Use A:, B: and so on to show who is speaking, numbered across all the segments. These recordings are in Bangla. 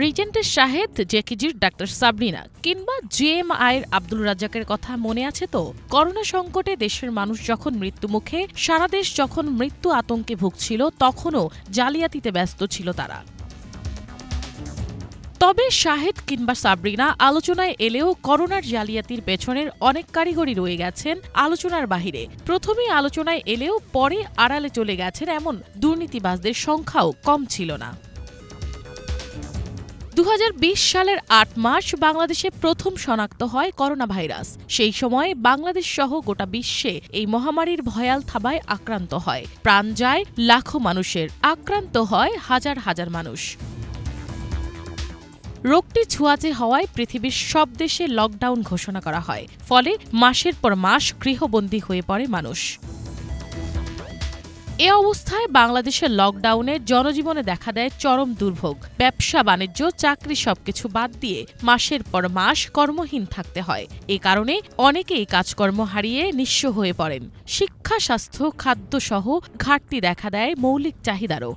A: রিজেন্টের শাহেদ, জেকেজির ডাক্তার সাবরিনা কিংবা জেএমআইয়ের আব্দুল রাজ্জাকের কথা মনে আছে তো? করোনা সংকটে দেশের মানুষ যখন মৃত্যুমুখে, সারা দেশ যখন মৃত্যু আতঙ্কে ভুগছিল, তখনও জালিয়াতিতে ব্যস্ত ছিল তারা। তবে শাহেদ কিংবা সাবরিনা আলোচনায় এলেও করোনার জালিয়াতির পেছনের অনেক কারিগরি রয়ে গেছেন আলোচনার বাহিরে। প্রথমেই আলোচনায় এলেও পরে আড়ালে চলে গেছেন এমন দুর্নীতিবাজদের সংখ্যাও কম ছিল না। 2020 সালের 8 মার্চ বাংলাদেশে প্রথম শনাক্ত হয় করোনা ভাইরাস। সেই সময় বাংলাদেশ সহ গোটা বিশ্বে এই মহামারীর ভয়াল থাবায় আক্রান্ত হয়। প্রাণ যায় লাখো মানুষের, আক্রান্ত হয় হাজার হাজার মানুষ। রোগটি ছোঁয়াচে হওয়ায় পৃথিবীর সব দেশে লকডাউন ঘোষণা করা হয়। ফলে মাসের পর মাস গৃহবন্দী হয়ে পড়ে মানুষ। এ অবস্থায় বাংলাদেশের লকডাউনে জনজীবনে দেখা দেয় চরম দুর্ভোগ। ব্যবসা বাণিজ্য, চাকরি সবকিছু বাদ দিয়ে মাসের পর মাস কর্মহীন থাকতে হয়। এ কারণে অনেকেই কাজকর্ম হারিয়ে নিঃস্ব হয়ে পড়েন। শিক্ষা, স্বাস্থ্য, খাদ্যসহ ঘাটতি দেখা দেয় মৌলিক চাহিদারও।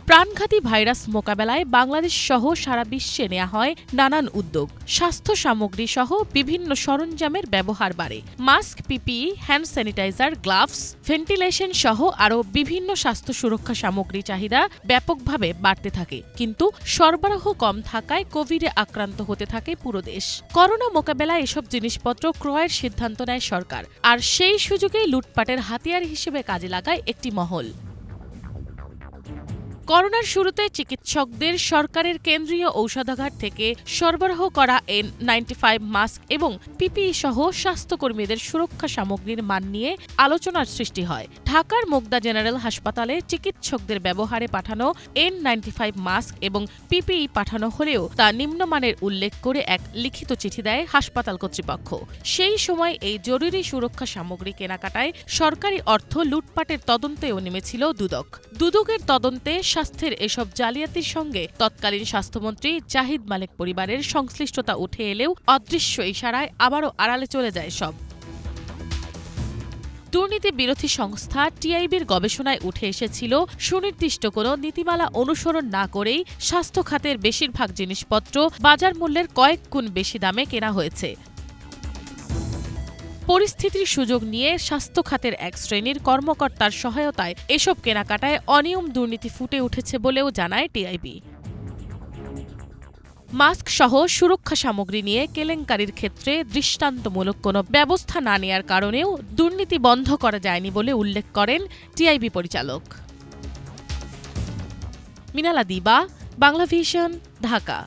A: প্রাণঘাতী ভাইরাস মোকাবেলায় বাংলাদেশ সহ সারা বিশ্বে নেওয়া হয় নানান উদ্যোগ। স্বাস্থ্য সামগ্রী সহ বিভিন্ন সরঞ্জামের ব্যবহার বাড়ে। Mask, PPE, hand sanitizer, gloves, ventilation সহ আরও বিভিন্ন স্বাস্থ্য সুরক্ষা সামগ্রী চাহিদা ব্যাপকভাবে বাড়তে থাকে। কিন্তু সরবরাহ কম থাকায় কোভিডে আক্রান্ত হতে থাকে পুরো দেশ। করোনা মোকাবেলায় এসব জিনিসপত্র ক্রয়ের সিদ্ধান্ত নেয় সরকার, আর সেই সুযোগেই লুটপাটের হাতিয়ার হিসেবে কাজে লাগায় একটি মহল। করোনার শুরুতে চিকিৎসকদের সরকারের কেন্দ্রীয় ঔষধাগার থেকে সরবরাহ করা N95 মাস্ক এবং পিপিই সহ স্বাস্থ্যকর্মীদের সুরক্ষা সামগ্রীর মান নিয়ে আলোচনার সৃষ্টি হয়। ঢাকার মুগদা জেনারেল হাসপাতালে চিকিৎসকদের ব্যবহারে পাঠানো N95 মাস্ক এবং পিপিই পাঠানো হলেও তা নিম্নমানের উল্লেখ করে এক লিখিত চিঠি দেয় হাসপাতাল কর্তৃপক্ষ। সেই সময় এই জরুরি সুরক্ষা সামগ্রী কেনাকাটায় সরকারি অর্থ লুটপাটের তদন্তেও নেমেছিল দুদক। দুদকের তদন্তে স্বাস্থ্যের এসব জালিয়াতির সঙ্গে তৎকালীন স্বাস্থ্যমন্ত্রী জাহিদ মালেক পরিবারের সংশ্লিষ্টতা উঠে এলেও অদৃশ্য ইশারায় আবারও আড়ালে চলে যায় সব। দুর্নীতি বিরোধী সংস্থা টিআইবির গবেষণায় উঠে এসেছিল, সুনির্দিষ্ট কোনো নীতিমালা অনুসরণ না করেই স্বাস্থ্য খাতের বেশিরভাগ জিনিসপত্র বাজার মূল্যের কয়েক গুণ বেশি দামে কেনা হয়েছে। পরিস্থিতির সুযোগ নিয়ে স্বাস্থ্য খাতের এক শ্রেণীর কর্মকর্তার সহায়তায় এসব কেনাকাটায় অনিয়ম, দুর্নীতি ফুটে উঠেছে বলেও জানায় টিআইবি। মাস্ক সহ সুরক্ষা সামগ্রী নিয়ে কেলেঙ্কারির ক্ষেত্রে দৃষ্টান্তমূলক কোনো ব্যবস্থা না নেয়ার কারণেও দুর্নীতি বন্ধ করা যায়নি বলে উল্লেখ করেন টিআইবি পরিচালক। মিনালা দিবা, বাংলাভিশন, ঢাকা।